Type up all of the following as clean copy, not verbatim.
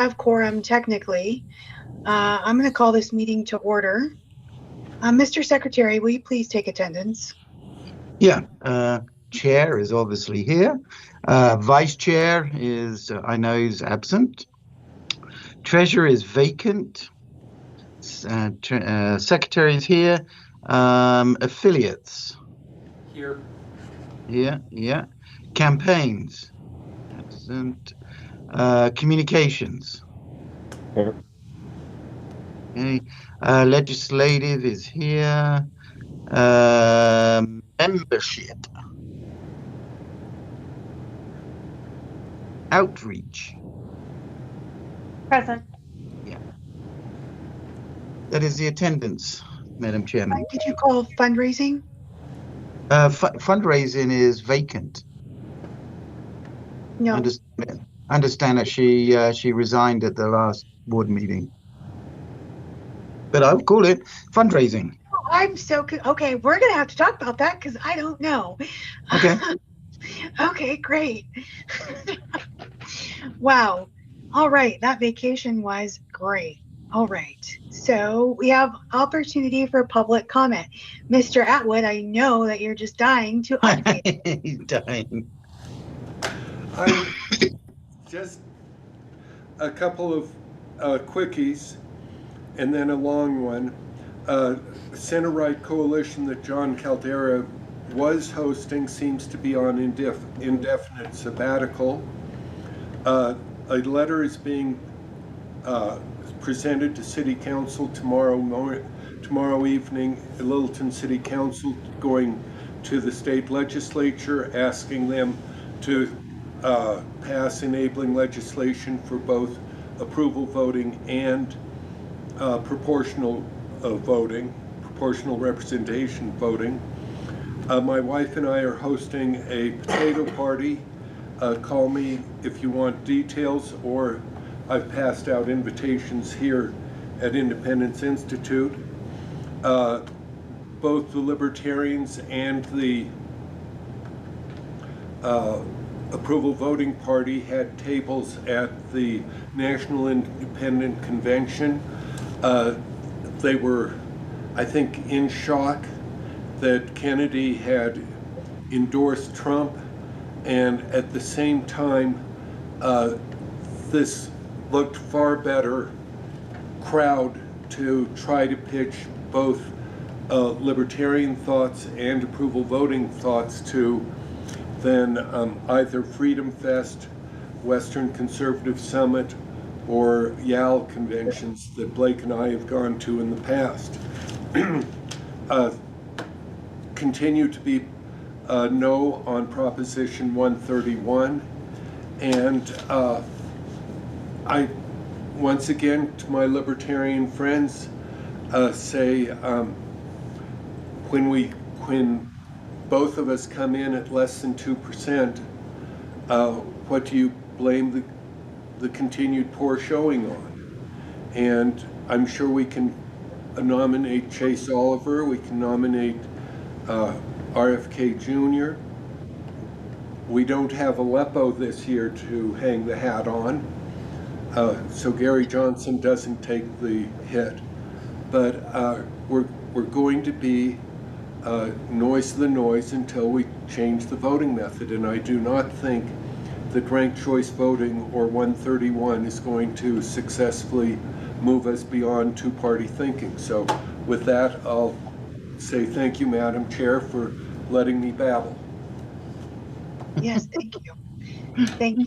have quorum technically. I'm going to call this meeting to order. Mr. Secretary, will you please take attendance? Yeah, chair is obviously here. Vice chair is, I know, is absent. Treasurer is vacant. Secretary is here. Affiliates. Here. Yeah. Campaigns. Absent. Communications. Here. Okay. Legislative is here. Membership. Outreach. Present. Yeah. That is the attendance, Madam Chairman. Did you call fundraising? Fundraising is vacant. No. Understand that she resigned at the last board meeting. But I'll call it fundraising. I'm so okay. We're gonna have to talk about that because I don't know. Okay. Okay, great. Wow. All right, that vacation was great. All right, so we have opportunity for public comment. Mr. Atwood, I know that you're just dying to unmute. He's dying. Just a couple of quickies and then a long one. Center-right coalition that John Caldera was hosting seems to be on indefinite sabbatical. A letter is being presented to City Council tomorrow evening. Littleton City Council going to the state legislature, asking them to pass enabling legislation for both approval voting and proportional voting, proportional representation voting. My wife and I are hosting a potato party. Call me if you want details, or I've passed out invitations here at Independence Institute. Both the Libertarians and the Approval Voting Party had tables at the National Independent Convention. They were, I think, in shock that Kennedy had endorsed Trump, and at the same time, this looked far better crowd to try to pitch both libertarian thoughts and approval voting thoughts to than either Freedom Fest, Western Conservative Summit, or YAL conventions that Blake and I have gone to in the past. Continue to be no on Proposition 131, and I, once again, to my libertarian friends, say when both of us come in at less than 2%, what do you blame the continued poor showing on? And I'm sure we can nominate Chase Oliver, we can nominate RFK Jr. We don't have Aleppo this year to hang the hat on, so Gary Johnson doesn't take the hit. But we're going to be noise the noise until we change the voting method, and I do not think that ranked choice voting or 131 is going to successfully move us beyond two-party thinking. So with that, I'll say thank you, Madam Chair, for letting me babble. Yes, thank you. Thank you.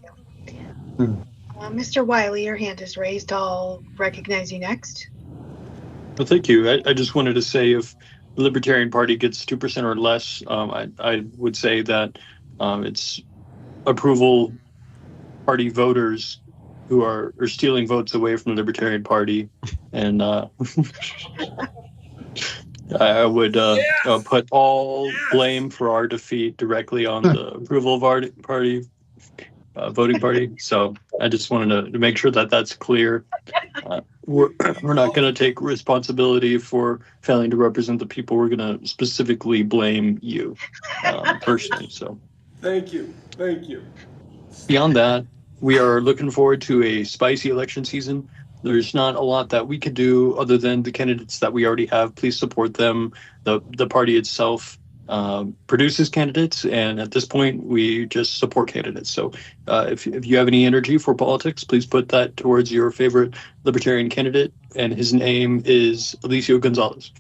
Mr. Wiley, your hand is raised. I'll recognize you next. Well, thank you. I just wanted to say if the Libertarian Party gets 2% or less, I would say that it's approval party voters who are stealing votes away from the Libertarian Party, and I would put all blame for our defeat directly on the approval party voting party. So I just wanted to make sure that that's clear. We're not going to take responsibility for failing to represent the people. We're going to specifically blame you personally. So thank you. Beyond that, we are looking forward to a spicy election season. There's not a lot that we could do other than the candidates that we already have. Please support them. The party itself produces candidates, and at this point, we just support candidates. So if you have any energy for politics, please put that towards your favorite Libertarian candidate, and his name is Alicio Gonzalez.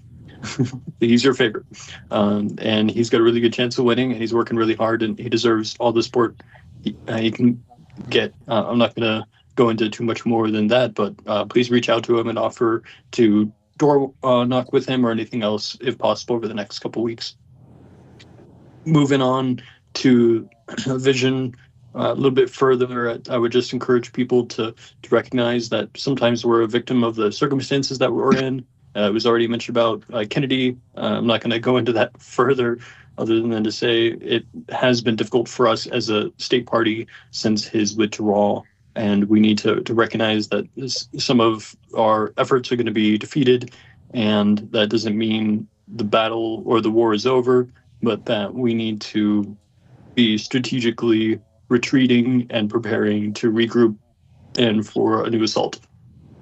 He's your favorite, and he's got a really good chance of winning, and he's working really hard, and he deserves all the support he can get. I'm not going to go into too much more than that, but please reach out to him and offer to door knock with him or anything else if possible over the next couple weeks. Moving on to vision a little bit further, I would just encourage people to recognize that sometimes we're a victim of the circumstances that we're in. It was already mentioned about Kennedy. I'm not going to go into that further other than to say it has been difficult for us as a state party since his withdrawal. And we need to recognize that some of our efforts are going to be defeated. And that doesn't mean the battle or the war is over, but that we need to be strategically retreating and preparing to regroup and for a new assault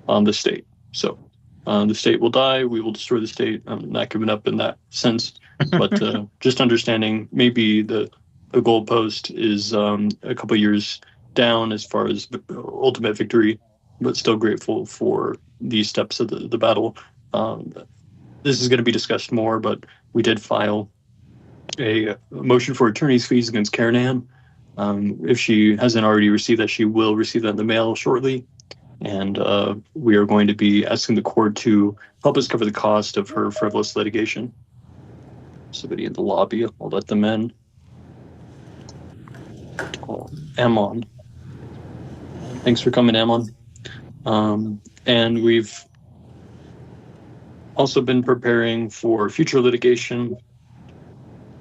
on the state. So the state will die. We will destroy the state. I'm not giving up in that sense, but just understanding maybe the goalpost is a couple years down as far as ultimate victory, but still grateful for these steps of the battle. This is going to be discussed more, but we did file a motion for attorney's fees against Karen Ann. If she hasn't already received that, she will receive that in the mail shortly. And we are going to be asking the court to help us cover the cost of her frivolous litigation. Somebody in the lobby, I'll let them in. Ammon. Thanks for coming, Ammon. And we've also been preparing for future litigation,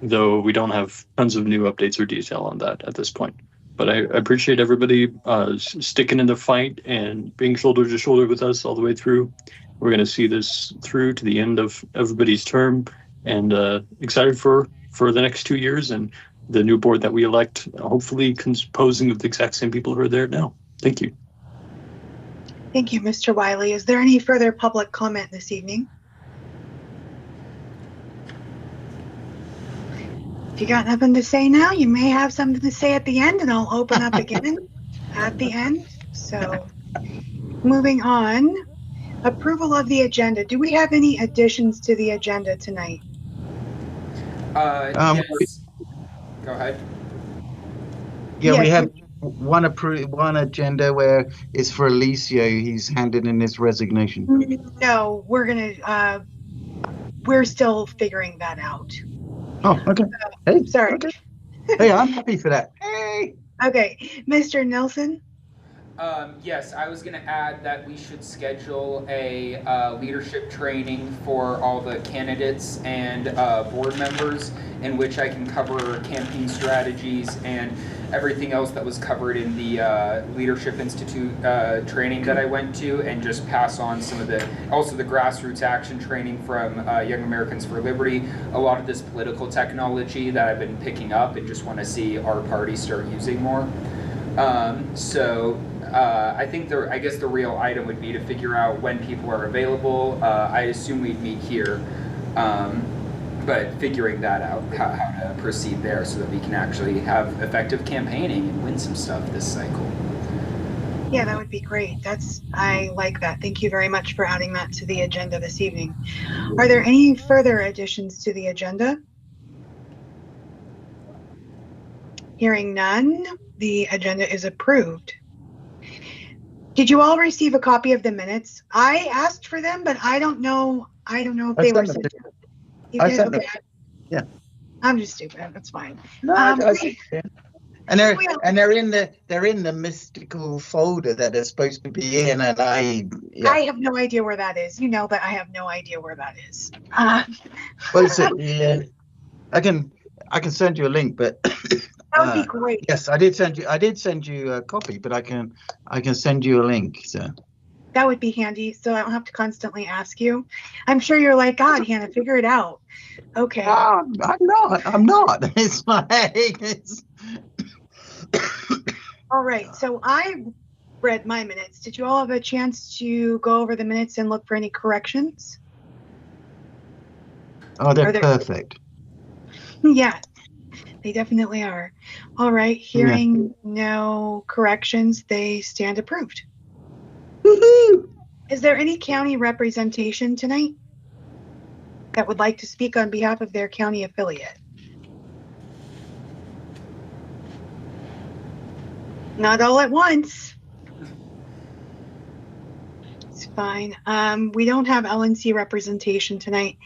though we don't have tons of new updates or detail on that at this point. But I appreciate everybody sticking in the fight and being shoulder to shoulder with us all the way through. We're going to see this through to the end of everybody's term, and excited for the next 2 years and the new board that we elect, hopefully composing of the exact same people who are there now. Thank you. Thank you, Mr. Wiley. Is there any further public comment this evening? If you got nothing to say now, you may have something to say at the end, and I'll open up again at the end. So moving on, approval of the agenda. Do we have any additions to the agenda tonight? Yes. Go ahead. Yeah, Yes, we have one agenda where it's for Alicio. He's handed in his resignation. No, we're still figuring that out. Oh, okay. Hey, Sorry. Okay. Hey, I'm happy for that. Hey. Okay, Mr. Nelson? Yes, I was going to add that we should schedule a leadership training for all the candidates and board members, in which I can cover campaign strategies and everything else that was covered in the Leadership Institute training that I went to, and just pass on some of the grassroots action training from Young Americans for Liberty. A lot of this political technology that I've been picking up and just want to see our party start using more. I think I guess the real item would be to figure out when people are available. I assume we'd meet here, but figuring that out, how to proceed there so that we can actually have effective campaigning and win some stuff this cycle. Yeah, that would be great. I like that. Thank you very much for adding that to the agenda this evening. Are there any further additions to the agenda? Hearing none, the agenda is approved. Did you all receive a copy of the minutes? I asked for them, but I don't know if they were sent. You did? Okay. Yeah. I'm just stupid. That's fine. No, and they're in the mystical folder that they're supposed to be in, and I have no idea where that is. You know that I have no idea where that is. Well, yeah, I can send you a link, but that would be great. Yes, I did send you a copy, but I can send you a link. So that would be handy, so I don't have to constantly ask you. I'm sure you're like, God, Hannah, figure it out. Okay. I'm not. It's like All right, so I read my minutes. Did you all have a chance to go over the minutes and look for any corrections? Oh, they're perfect. Yeah, they definitely are. All right, hearing no corrections, they stand approved. Woohoo! Is there any county representation tonight that would like to speak on behalf of their county affiliate? Not all at once. It's fine. We don't have LNC representation tonight.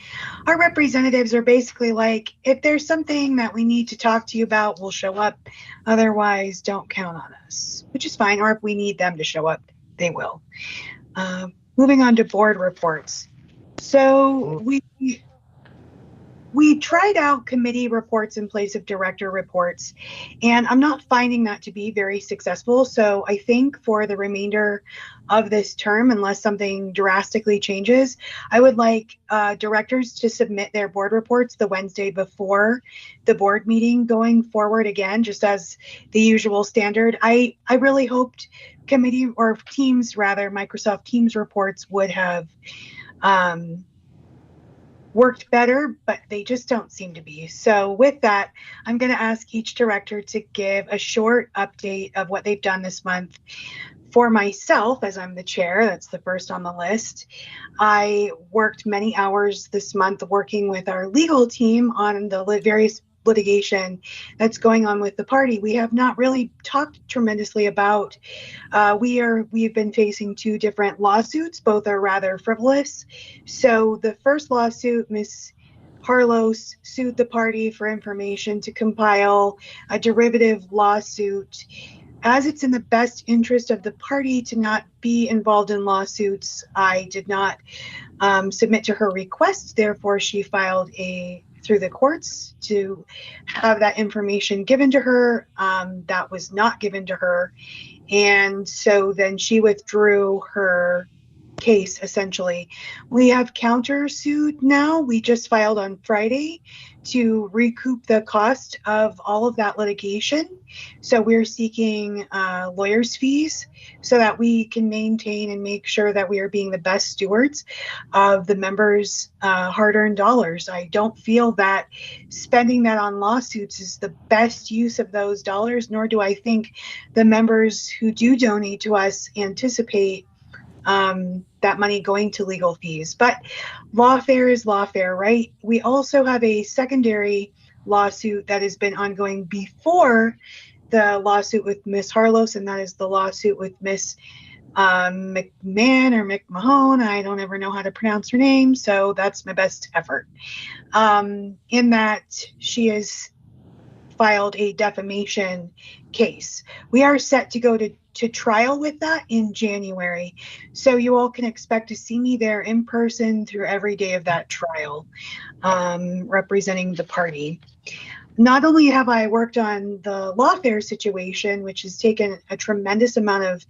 Our representatives are basically like, if there's something that we need to talk to you about, we'll show up. Otherwise, don't count on us, which is fine. Or if we need them to show up, they will. Moving on to board reports. So we tried out committee reports in place of director reports, and I'm not finding that to be very successful. So I think for the remainder of this term, unless something drastically changes, I would like directors to submit their board reports the Wednesday before the board meeting going forward, again, just as the usual standard. I really hoped committee or Teams, rather, Microsoft Teams reports would have worked better, but they just don't seem to be. So with that, I'm going to ask each director to give a short update of what they've done this month. For myself, as I'm the chair, that's the first on the list, I worked many hours this month working with our legal team on the various litigation that's going on with the party. We have not really talked tremendously about. We've been facing two different lawsuits. Both are rather frivolous. So the first lawsuit, Ms. Harlos sued the party for information to compile a derivative lawsuit. As it's in the best interest of the party to not be involved in lawsuits, I did not submit to her request. Therefore, she filed through the courts to have that information given to her. That was not given to her. And so then she withdrew her case, essentially. We have countersued now. We just filed on Friday to recoup the cost of all of that litigation. So we're seeking lawyers' fees so that we can maintain and make sure that we are being the best stewards of the members' hard-earned dollars. I don't feel that spending that on lawsuits is the best use of those dollars, nor do I think the members who do donate to us anticipate that money going to legal fees. But lawfare is lawfare, right? We also have a secondary lawsuit that has been ongoing before the lawsuit with Miss Harlos, and that is the lawsuit with Miss McMahon or McMahon. I don't ever know how to pronounce her name, so that's my best effort. In that she has filed a defamation case. We are set to go to trial with that in January. So you all can expect to see me there in person through every day of that trial, representing the party. Not only have I worked on the lawfare situation, which has taken a tremendous amount of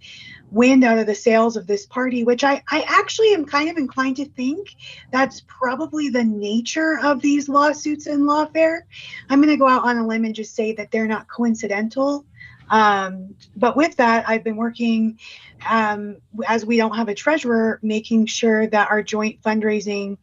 wind out of the sails of this party, which I actually am kind of inclined to think that's probably the nature of these lawsuits in lawfare. I'm going to go out on a limb and just say that they're not coincidental. But with that, I've been working, as we don't have a treasurer, making sure that our joint fundraising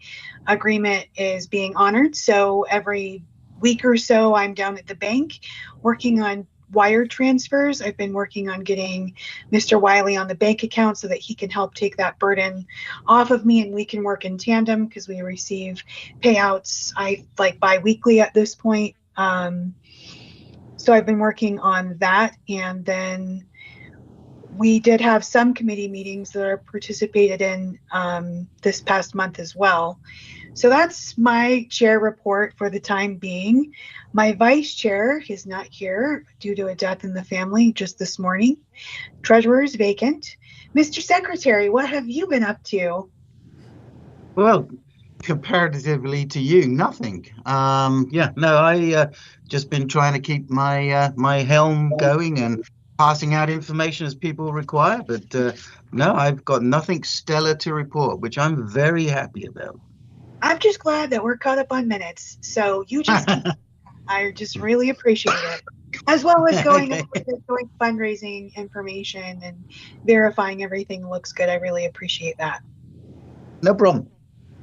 agreement is being honored. So every week or so, I'm down at the bank working on wire transfers. I've been working on getting Mr. Wiley on the bank account so that he can help take that burden off of me, and we can work in tandem because we receive payouts bi-weekly at this point. So I've been working on that, and then we did have some committee meetings that are participated in this past month as well. So that's my chair report for the time being. My vice chair is not here due to a death in the family just this morning. Treasurer is vacant. Mr. Secretary, what have you been up to? Well, comparatively to you, nothing. I just been trying to keep my helm going and passing out information as people require. But no, I've got nothing stellar to report, which I'm very happy about. I'm just glad that we're caught up on minutes. So you just, I just really appreciate it. as well as going fundraising information and verifying everything looks good. I really appreciate that. No problem.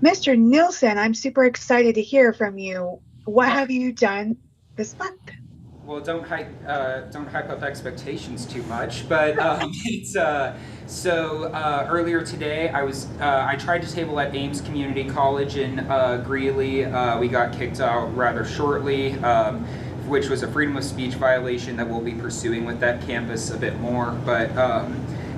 Mr. Nielsen, I'm super excited to hear from you. What have you done this month? Well, don't hype up expectations too much, but it's earlier today I tried to table at Ames Community College in Greeley. We got kicked out rather shortly, which was a freedom of speech violation that we'll be pursuing with that campus a bit more. But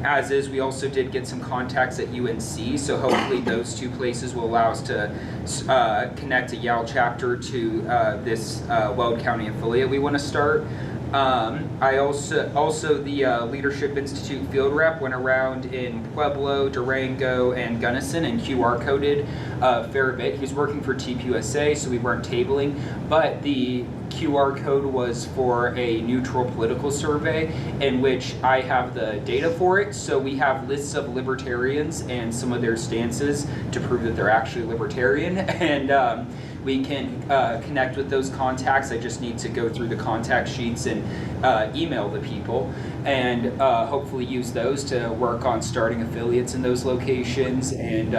as is, we also did get some contacts at UNC, so hopefully those two places will allow us to connect a YAL chapter to this Weld County affiliate we want to start. I also the Leadership Institute field rep went around in Pueblo, Durango, and Gunnison and QR coded a fair bit. He was working for TPUSA, so we weren't tabling, but the QR code was for a neutral political survey in which I have the data for it. So we have lists of libertarians and some of their stances to prove that they're actually libertarian, and we can connect with those contacts. I just need to go through the contact sheets and email the people, and hopefully use those to work on starting affiliates in those locations and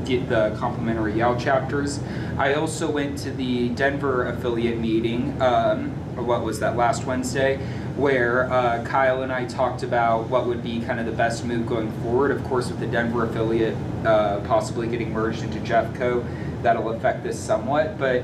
get the complimentary YAL chapters. I also went to the Denver affiliate meeting, what was that, last Wednesday, where Kyle and I talked about what would be kind of the best move going forward. Of course, with the Denver affiliate possibly getting merged into Jeffco, that'll affect this somewhat, but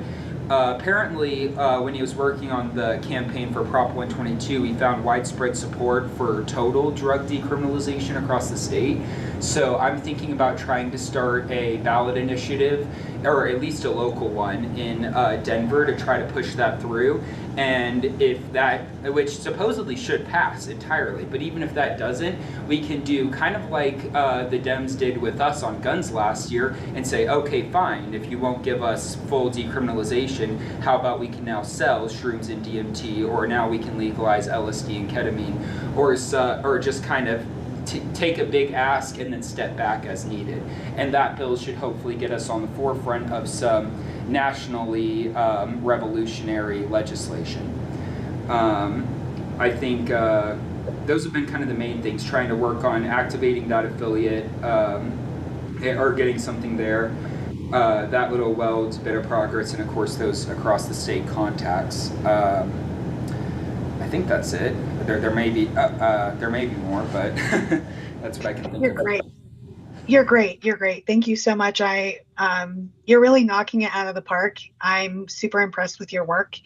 apparently when he was working on the campaign for Prop 122, he found widespread support for total drug decriminalization across the state. So I'm thinking about trying to start a ballot initiative, or at least a local one in Denver, to try to push that through. And if that, which supposedly should pass entirely, but even if that doesn't, we can do kind of like the Dems did with us on guns last year and say, okay, fine, if you won't give us full decriminalization, how about we can now sell shrooms and DMT, or now we can legalize LSD and ketamine, or just kind of take a big ask and then step back as needed. And that bill should hopefully get us on the forefront of some nationally revolutionary legislation. I think those have been kind of the main things, trying to work on activating that affiliate or getting something there. That little Weld's bit of progress, and of course those across the state contacts. I think that's it. There may be more, but that's what I can think of. You're great. You're great. You're great. Thank you so much. You're really knocking it out of the park. I'm super impressed with your work,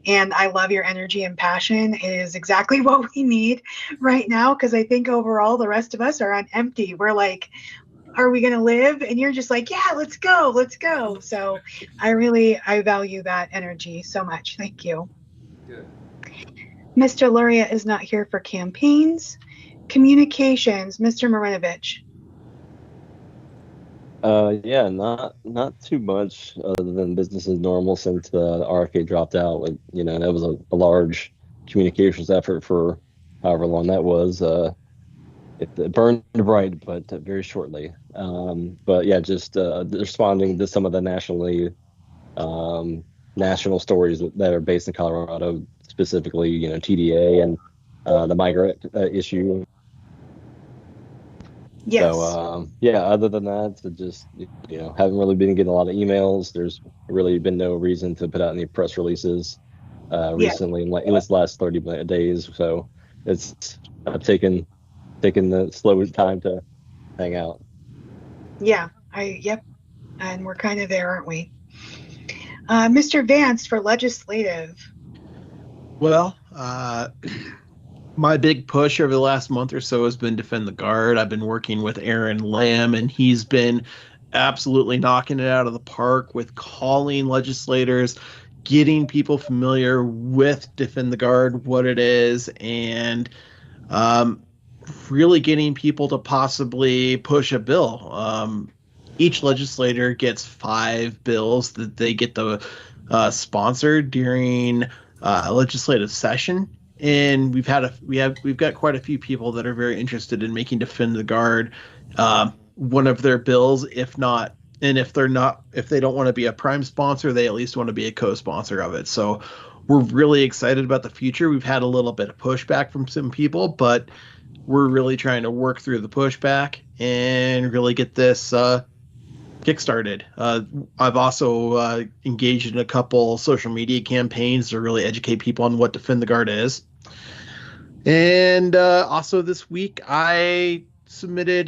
and I love your energy and passion. It is exactly what we need right now, because I think overall the rest of us are on empty. We're like, are we going to live? And you're just like, yeah, let's go. Let's go. So I value that energy so much. Thank you. Good. Mr. Luria is not here for campaigns. Communications, Mr. Marinovich. Yeah, not too much other than business as normal since the RFK dropped out. Like, that was a large communications effort for however long that was. It burned bright, but very shortly. But yeah, just responding to some of the national stories that are based in Colorado, specifically, TDA and the migrant issue. Yes. So yeah, other than that, just haven't really been getting a lot of emails. There's really been no reason to put out any press releases recently, in the last 30 days. So I've taken the slow time to hang out. Yeah, yep, and we're kind of there, aren't we? Mr. Vance for legislative. Well, my big push over the last month or so has been Defend the Guard. I've been working with Aaron Lamb, and he's been absolutely knocking it out of the park with calling legislators, getting people familiar with Defend the Guard, what it is, and really getting people to possibly push a bill. Each legislator gets 5 bills that they get to sponsor during legislative session. And we've got quite a few people that are very interested in making Defend the Guard one of their bills, if they don't want to be a prime sponsor, they at least want to be a co-sponsor of it. So we're really excited about the future. We've had a little bit of pushback from some people, but we're really trying to work through the pushback and really get this kickstarted. I've also engaged in a couple social media campaigns to really educate people on what Defend the Guard is. And also this week, I submitted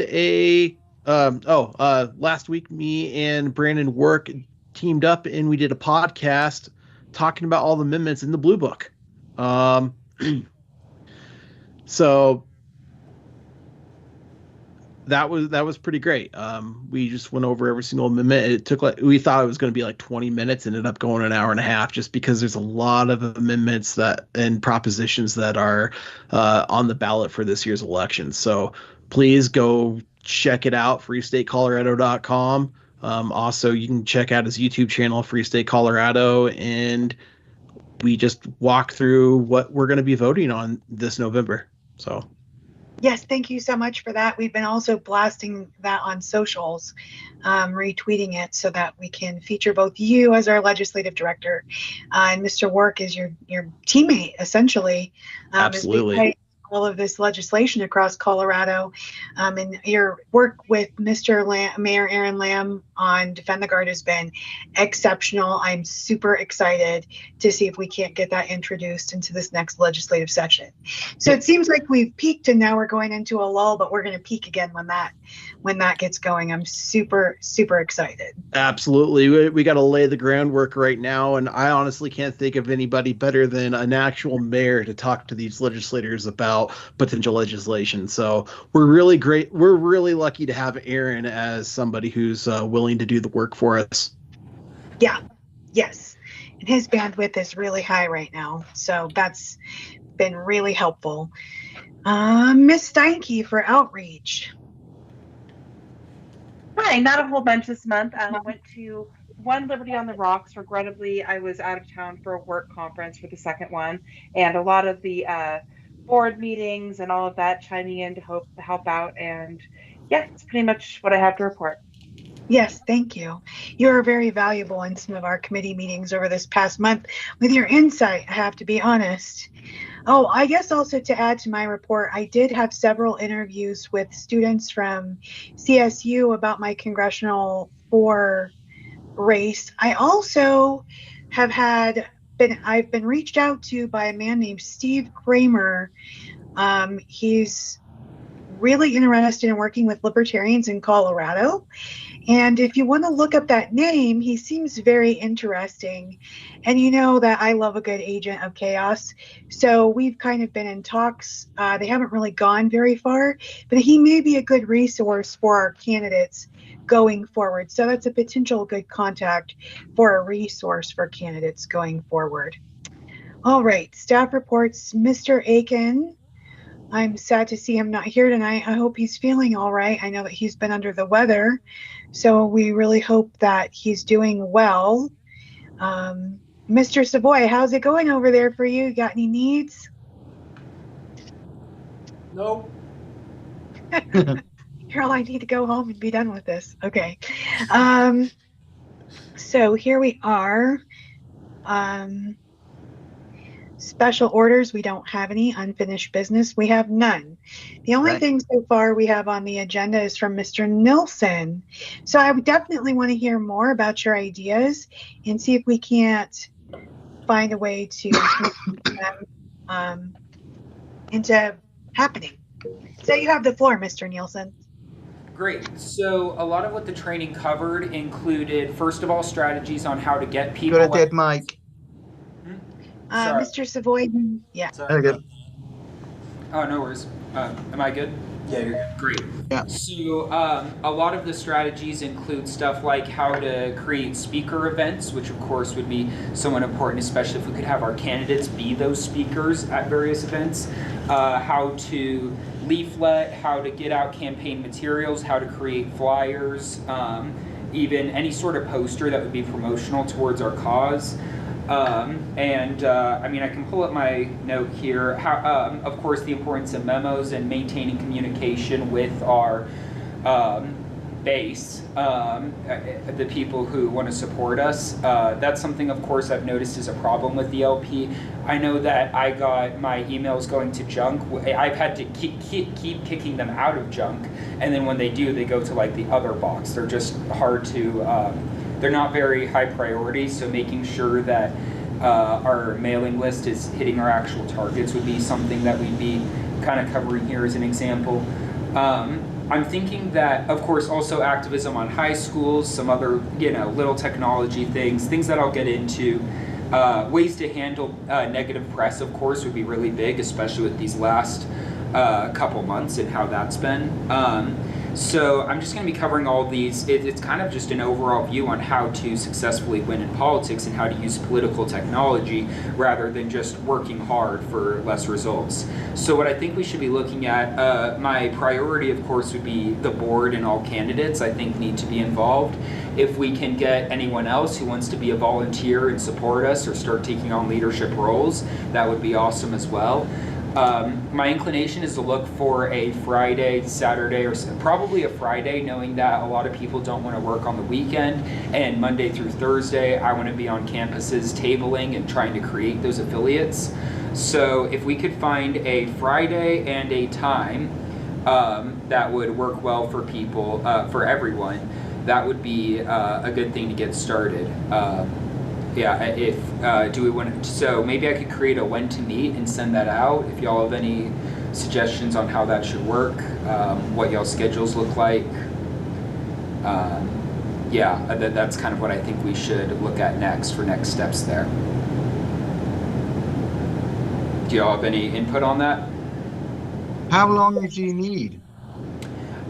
last week, me and Brandon Work teamed up and we did a podcast talking about all the amendments in the Blue Book. So that was pretty great. We just went over every single amendment. It took we thought it was going to be like 20 minutes, ended up going an hour and a half, just because there's a lot of amendments and propositions that are on the ballot for this year's election. So please go check it out, freestatecolorado.com. Also, you can check out his YouTube channel, Free State Colorado, and we just walk through what we're going to be voting on this November. So. Yes, thank you so much for that. We've been also blasting that on socials, retweeting it so that we can feature both you as our legislative director and Mr. Work as your teammate, essentially. Absolutely. As we fight all of this legislation across Colorado, and your work with Mayor Aaron Lamb on Defend the Guard has been exceptional. I'm super excited to see if we can't get that introduced into this next legislative session. So it seems like we've peaked and now we're going into a lull, but we're going to peak again when that gets going. I'm super, super excited. Absolutely. We got to lay the groundwork right now. And I honestly can't think of anybody better than an actual mayor to talk to these legislators about potential legislation. So we're really great. We're really lucky to have Aaron as somebody who's willing to do the work for us. Yeah. Yes. And his bandwidth is really high right now. So that's been really helpful. Miss Steinke for outreach. Hi, not a whole bunch this month. I went to one Liberty on the Rocks. Regrettably, I was out of town for a work conference for the second one, and a lot of the board meetings and all of that chiming in to help out. And yeah, it's pretty much what I have to report. Yes, thank you. You are very valuable in some of our committee meetings over this past month with your insight, I have to be honest. Oh, I guess also to add to my report, I did have several interviews with students from CSU about my Congressional 4 race. I also I've been reached out to by a man named Steve Kramer. He's really interested in working with libertarians in Colorado. And if you want to look up that name, he seems very interesting. And you know that I love a good agent of chaos. So we've kind of been in talks. They haven't really gone very far, but he may be a good resource for our candidates going forward. So that's a potential good contact for a resource for candidates going forward. All right, staff reports, Mr. Aiken. I'm sad to see him not here tonight. I hope he's feeling all right. I know that he's been under the weather, so we really hope that he's doing well. Mr. Savoy, how's it going over there for you? Got any needs? No. Carol, I need to go home and be done with this. Okay. So here we are. Special orders, we don't have any. Unfinished business, we have none. The only thing so far we have on the agenda is from Mr. Nilsson. So I would definitely want to hear more about your ideas and see if we can't find a way to them into happening. So you have the floor, Mr. Nielsen. Great. So a lot of what the training covered included, first of all, strategies on how to get people. Got a dead mic. Mr. Savoy, yeah. Very good. Oh, no worries. Am I good? Yeah, you're good. Great. Yeah. So a lot of the strategies include stuff like how to create speaker events, which of course would be somewhat important, especially if we could have our candidates be those speakers at various events. How to leaflet, how to get out campaign materials, how to create flyers, even any sort of poster that would be promotional towards our cause. I mean, I can pull up my note here. Of course, the importance of memos and maintaining communication with our base, the people who want to support us. That's something, of course, I've noticed is a problem with the LP. I know that I got my emails going to junk. I've had to keep kicking them out of junk, and then when they do, they go to like the other box. They're just hard to, they're not very high priority, so making sure that our mailing list is hitting our actual targets would be something that we'd be kind of covering here as an example. I'm thinking that, of course, also activism on high schools, some other, little technology things that I'll get into. Ways to handle negative press, of course, would be really big, especially with these last couple months and how that's been. So I'm just going to be covering all these. It's kind of just an overall view on how to successfully win in politics and how to use political technology rather than just working hard for less results. So what I think we should be looking at, my priority, of course, would be the board and all candidates I think need to be involved. If we can get anyone else who wants to be a volunteer and support us or start taking on leadership roles, that would be awesome as well. My inclination is to look for a Friday, Saturday, or probably a Friday, knowing that a lot of people don't want to work on the weekend, and Monday through Thursday I want to be on campuses tabling and trying to create those affiliates. So if we could find a Friday and a time that would work well for people, for everyone, that would be a good thing to get started. Do we want to, so maybe I could create a when to meet and send that out if y'all have any suggestions on how that should work, what y'all schedules look like. That's kind of what I think we should look at next for next steps there. Do y'all have any input on that? How long do you need?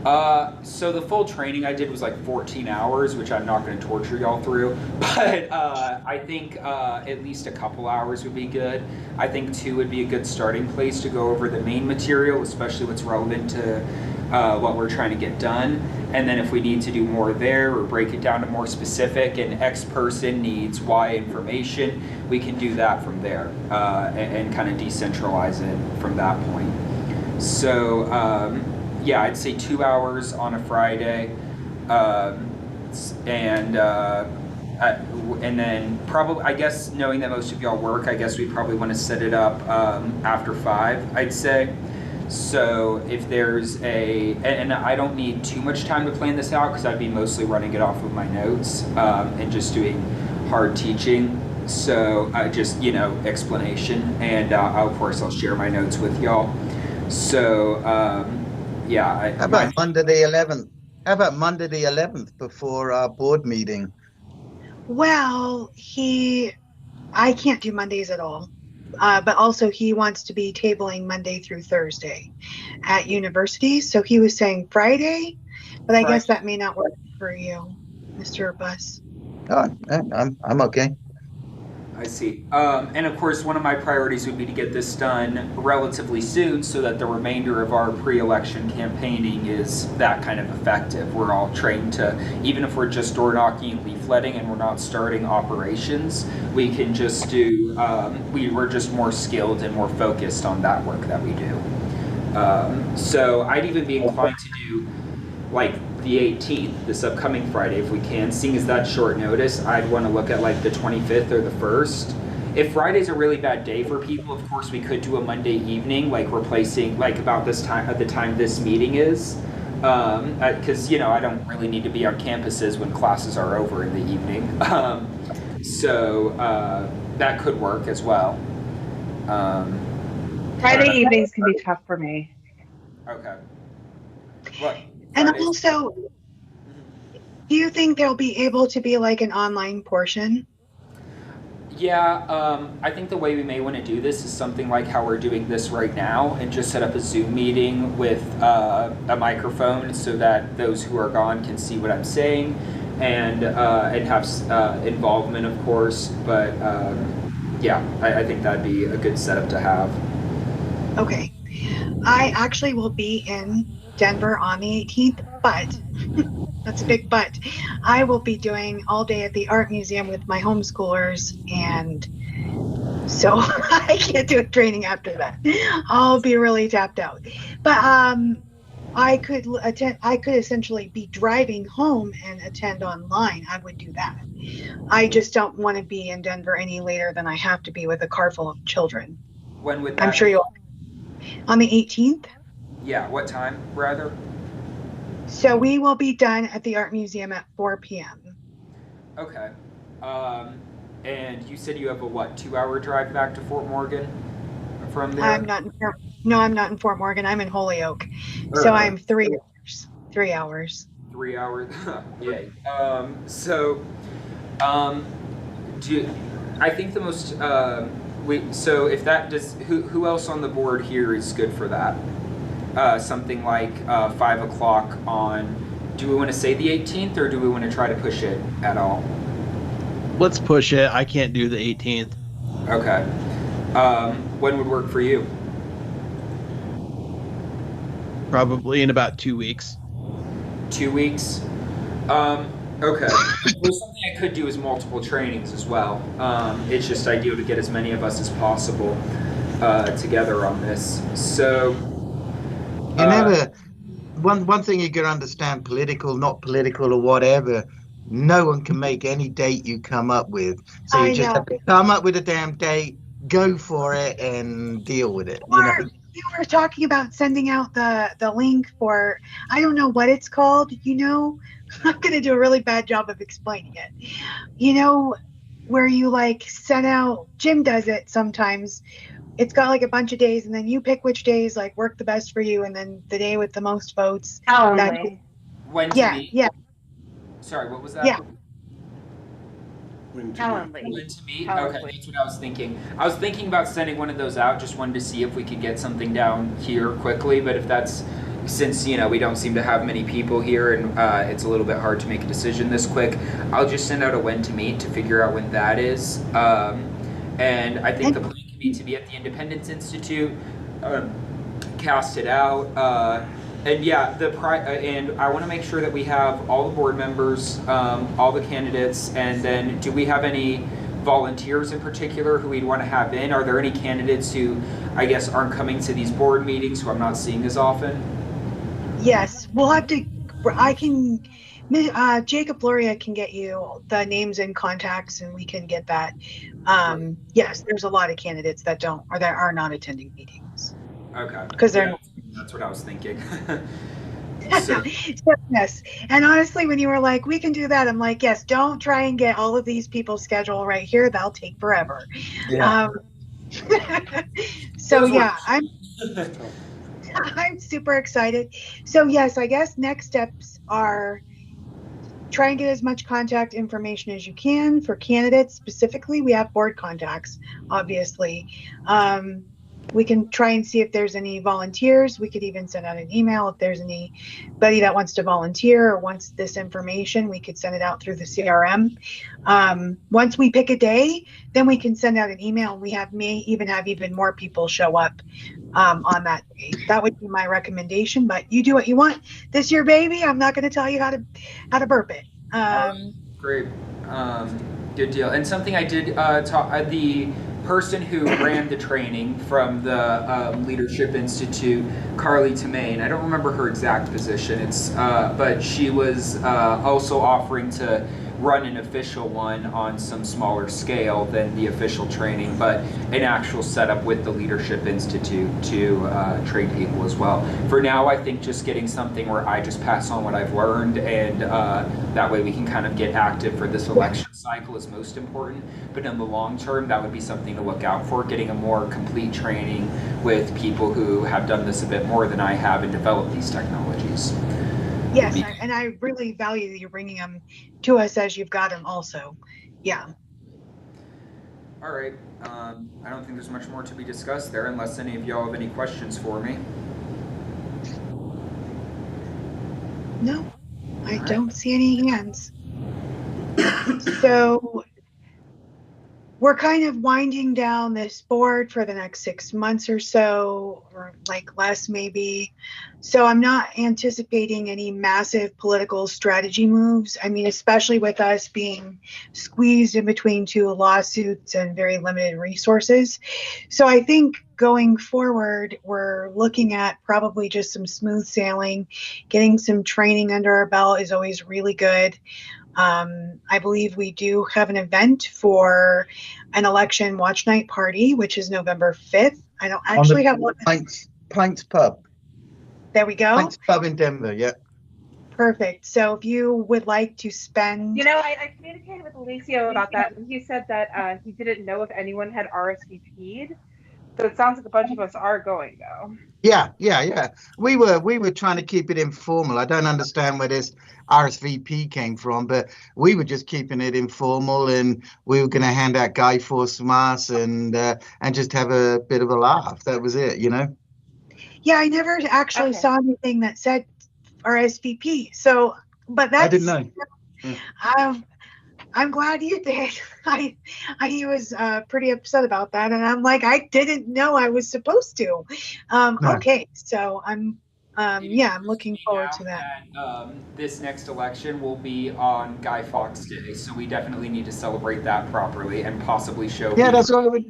So the full training I did was like 14 hours, which I'm not going to torture y'all through, but I think at least a couple hours would be good. I think 2 would be a good starting place to go over the main material, especially what's relevant to what we're trying to get done. And then if we need to do more there or break it down to more specific and X person needs Y information, we can do that from there and kind of decentralize it from that point. So, I'd say 2 hours on a Friday, and then probably, I guess, knowing that most of y'all work, I guess we probably want to set it up after 5, I'd say. So if there's and I don't need too much time to plan this out because I'd be mostly running it off of my notes and just doing hard teaching. So just, explanation, and of course I'll share my notes with y'all. So, how about Monday the 11th? How about Monday the 11th before our board meeting? Well, I can't do Mondays at all. But also he wants to be tabling Monday through Thursday at university. So he was saying Friday, but I guess that may not work for you, Mr. Bus. Oh, I'm okay. I see. And of course, one of my priorities would be to get this done relatively soon so that the remainder of our pre-election campaigning is that kind of effective. We're all trained to, even if we're just door knocking and leafletting and we're not starting operations, we can just do, we're just more skilled and more focused on that work that we do. So I'd even be inclined to do like the 18th, this upcoming Friday, if we can. Seeing as that's short notice, I'd want to look at like the 25th or the 1st. If Friday's a really bad day for people, of course we could do a Monday evening, like replacing like about this time at the time this meeting is, because I don't really need to be on campuses when classes are over in the evening. So that could work as well. Friday evenings can be tough for me. Okay. What? And also, do you think there'll be able to be like an online portion? Yeah, I think the way we may want to do this is something like how we're doing this right now and just set up a Zoom meeting with a microphone so that those who are gone can see what I'm saying and have involvement, of course. But I think that'd be a good setup to have. Okay. I actually will be in Denver on the 18th, but that's a big but. I will be doing all day at the art museum with my homeschoolers, and so I can't do a training after that. I'll be really tapped out. But I could attend. I could essentially be driving home and attend online. I would do that. I just don't want to be in Denver any later than I have to be with a car full of children. When would I'm that sure be? you'll. On the 18th. Yeah, what time, rather? So we will be done at the Art Museum at 4 p.m. Okay. And you said you have a what, 2-hour drive back to Fort Morgan from there? I'm not in no, I'm not in Fort Morgan. I'm in Holyoke. So Uh-huh. I'm 3 hours. 3 hours. 3 hours. Yay. Um, do I think the most so if that does who else on the board here is good for that? Something like 5 o'clock on. Do we want to say the 18th, or do we want to try to push it at all? Let's push it. I can't do the 18th. Okay. When would work for you? Probably in about 2 weeks. 2 weeks. Okay. Well, something I could do is multiple trainings as well. It's just ideal to get as many of us as possible together on this. So, You never. One thing you can understand, political, not political, or whatever. No one can make any date you come up with. So you I just know. have to come up with a damn date, go for it, and deal with it. You know. Or you were talking about sending out the link for, I don't know what it's called. I'm going to do a really bad job of explaining it. Where you like send out, Jim does it sometimes. It's got like a bunch of days, and then you pick which days like work the best for you, and then the day with the most votes. Calendly. when to Yeah, meet? yeah, Sorry, what was that? yeah. When to meet. Calendly. When to meet? Okay, Calendly. that's what I was thinking. I was thinking about sending one of those out. Just wanted to see if we could get something down here quickly. But if that's since we don't seem to have many people here, and it's a little bit hard to make a decision this quick, I'll just send out a when to meet to figure out when that is. And I think the plan can be to be at the Independence Institute, cast it out. And yeah, and I want to make sure that we have all the board members, all the candidates, and then do we have any volunteers in particular who we'd want to have in? Are there any candidates who, I guess, aren't coming to these board meetings who I'm not seeing as often? Yes, we'll have to. Jacob Loria can get you the names and contacts, and we can get that. Yes, there's a lot of candidates that don't or that are not attending meetings. Okay. Because they're. That's what I was thinking. So, yes, and honestly, when you were like, "We can do that," I'm like, "Yes." Don't try and get all of these people's schedule right here; they'll take forever. Yeah. So yeah, I'm super excited. So yes, I guess next steps are try and get as much contact information as you can for candidates. Specifically, we have board contacts, obviously. We can try and see if there's any volunteers. We could even send out an email if there's anybody that wants to volunteer or wants this information. We could send it out through the CRM. Once we pick a day, then we can send out an email. We may even have even more people show up on that day. That would be my recommendation. But you do what you want. This is your baby. I'm not going to tell you how to burp it. Great. Good deal. And something I did talk the person who ran the training from the Leadership Institute, Carly Tamain, I don't remember her exact position. But she was also offering to run an official one on some smaller scale than the official training, but an actual setup with the Leadership Institute to train people as well. For now, I think just getting something where I just pass on what I've learned, and that way we can kind of get active for this election cycle is most important. But in the long term, that would be something to look out for, getting a more complete training with people who have done this a bit more than I have and developed these technologies. Yes, and I really value that you're bringing them to us as you've got them also. Yeah. All right. I don't think there's much more to be discussed there unless any of y'all have any questions for me. No, I don't see any hands. So we're kind of winding down this board for the next 6 months or so, or like less maybe. So I'm not anticipating any massive political strategy moves. I mean, especially with us being squeezed in between 2 lawsuits and very limited resources. So I think going forward, we're looking at probably just some smooth sailing. Getting some training under our belt is always really good. I believe we do have an event for an election watch night party, which is November 5th. I don't actually have one. Pints Pub. There we go. Pints Pub in Denver, yeah. Perfect. So if you would like to spend... You know, I communicated with Alicio about that, and he said that he didn't know if anyone had RSVP'd. So it sounds like a bunch of us are going, though. Yeah. We were trying to keep it informal. I don't understand where this RSVP came from, but we were just keeping it informal, and we were going to hand out Guy Fawkes masks and just have a bit of a laugh. That was it, you know. Yeah, I never actually saw anything that said RSVP. So, but that's... I didn't know. I'm glad you did. I was pretty upset about that, and I'm like, I didn't know I was supposed to. No. Okay, so I'm looking forward to that. This next election will be on Guy Fawkes Day, so we definitely need to celebrate that properly and possibly show. Yeah, that's what we.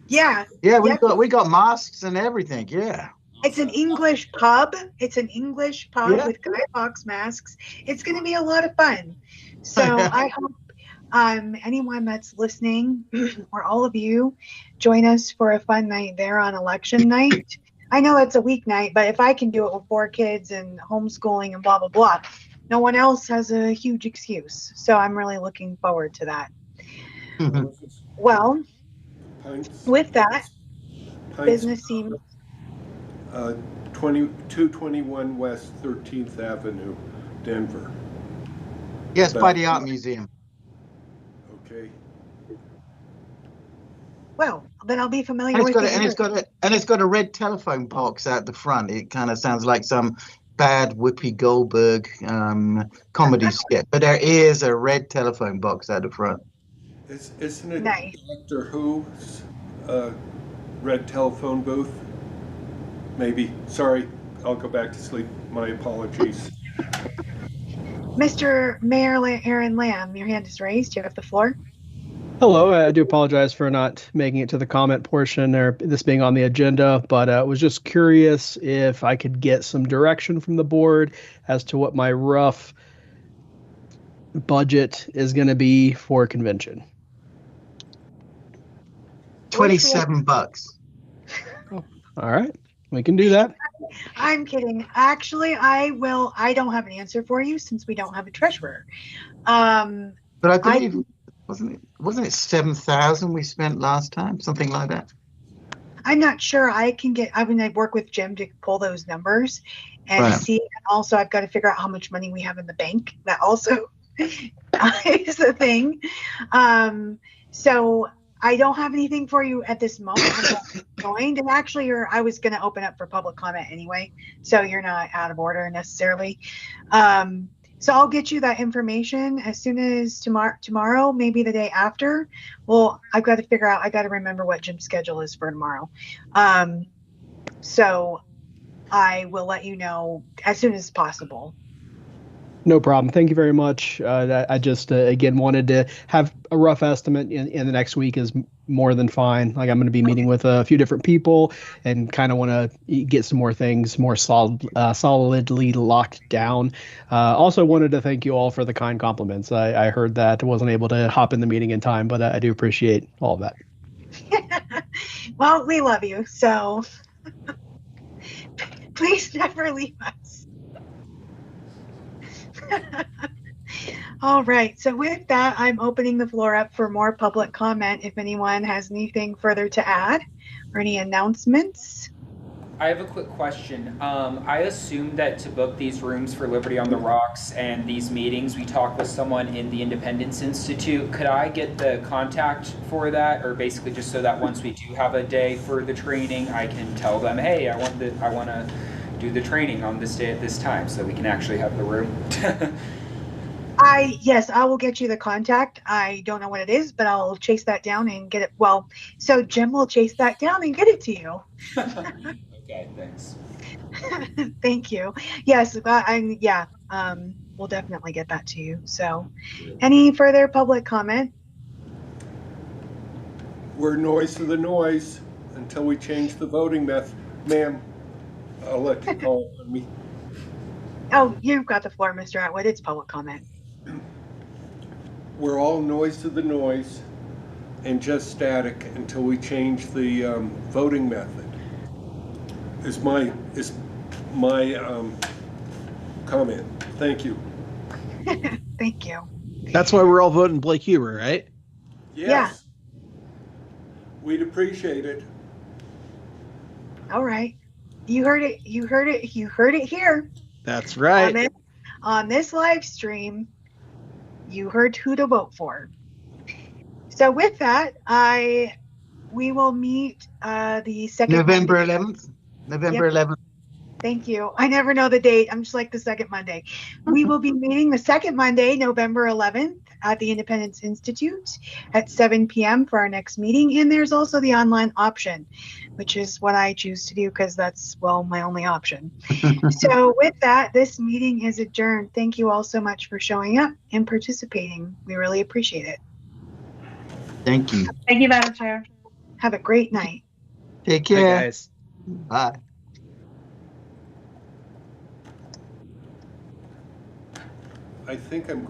Yeah. Yeah, we got masks and everything. Yeah. It's an English pub. It's an English pub with Guy Fawkes masks. It's going to be a lot of fun. So I hope anyone that's listening or all of you join us for a fun night there on election night. I know it's a weeknight, but if I can do it with 4 kids and homeschooling and blah, blah, blah, no one else has a huge excuse. So I'm really looking forward to that. Well, with that, business seems... 221 West 13th Avenue, Denver. Yes, by the art museum. Okay. Well, then I'll be familiar with it. And it's got a red telephone box at the front. It kind of sounds like some bad Whoopi Goldberg comedy skit, but there is a red telephone box at the front. Isn't it nice. Doctor Who's red telephone booth? Maybe. Sorry, I'll go back to sleep. My apologies. Mr. Mayor Aaron Lamb, your hand is raised. You have the floor. Hello. I do apologize for not making it to the comment portion or this being on the agenda, but I was just curious if I could get some direction from the board as to what my rough budget is going to be for convention. $27. Oh, all right. We can do that. I'm kidding. Actually, I don't have an answer for you since we don't have a treasurer. But I believe, wasn't it 7,000 we spent last time? Something like that. I'm not sure. I work with Jim to pull those numbers and see. And also, I've got to figure out how much money we have in the bank. That also is the thing. So I don't have anything for you at this moment. I'm joined, and actually, I was going to open up for public comment anyway, so you're not out of order necessarily. So I'll get you that information as soon as tomorrow, maybe the day after. Well, I've got to figure out. I got to remember what Jim's schedule is for tomorrow. So I will let you know as soon as possible. No problem. Thank you very much. I just, again, wanted to have a rough estimate in the next week is more than fine. Like, I'm going to be meeting with a few different people and kind of want to get some more things more solidly locked down. Also wanted to thank you all for the kind compliments. I heard that I wasn't able to hop in the meeting in time, but I do appreciate all of that. Well, we love you, so please never leave us. All right. So with that, I'm opening the floor up for more public comment. If anyone has anything further to add or any announcements. I have a quick question. I assume that to book these rooms for Liberty on the Rocks and these meetings, we talk with someone in the Independence Institute. Could I get the contact for that, or basically just so that once we do have a day for the training, I can tell them, hey, I want to do the training on this day at this time, so we can actually have the room. Yes, I will get you the contact. I don't know what it is, but I'll chase that down and get it. Well, so Jim will chase that down and get it to you. Okay, thanks. Thank you. Yes, we'll definitely get that to you. So, any further public comment? We're noise for the noise. until we change the voting method. Ma'am, I'll let you call on me. Oh, you've got the floor, Mr. Atwood. It's public comment. We're all noise to the noise and just static until we change the voting method. Is my comment. Thank you. Thank you. That's why we're all voting Blake Huber, right? Yes. We'd appreciate it. All right. You heard it. You heard it. You heard it here. That's right. On this live stream, you heard who to vote for. So with that, we will meet the second November Monday. 11th. November 11th. Thank you. I never know the date. I'm just like the second Monday. We will be meeting the second Monday, November 11th, at the Independence Institute at 7 p.m. for our next meeting. And there's also the online option, which is what I choose to do because that's, well, my only option. So with that, this meeting is adjourned. Thank you all so much for showing up and participating. We really appreciate it. Thank you. Thank you, Madam Chair. Have a great night. Take care. Hi, guys. Bye. I think I'm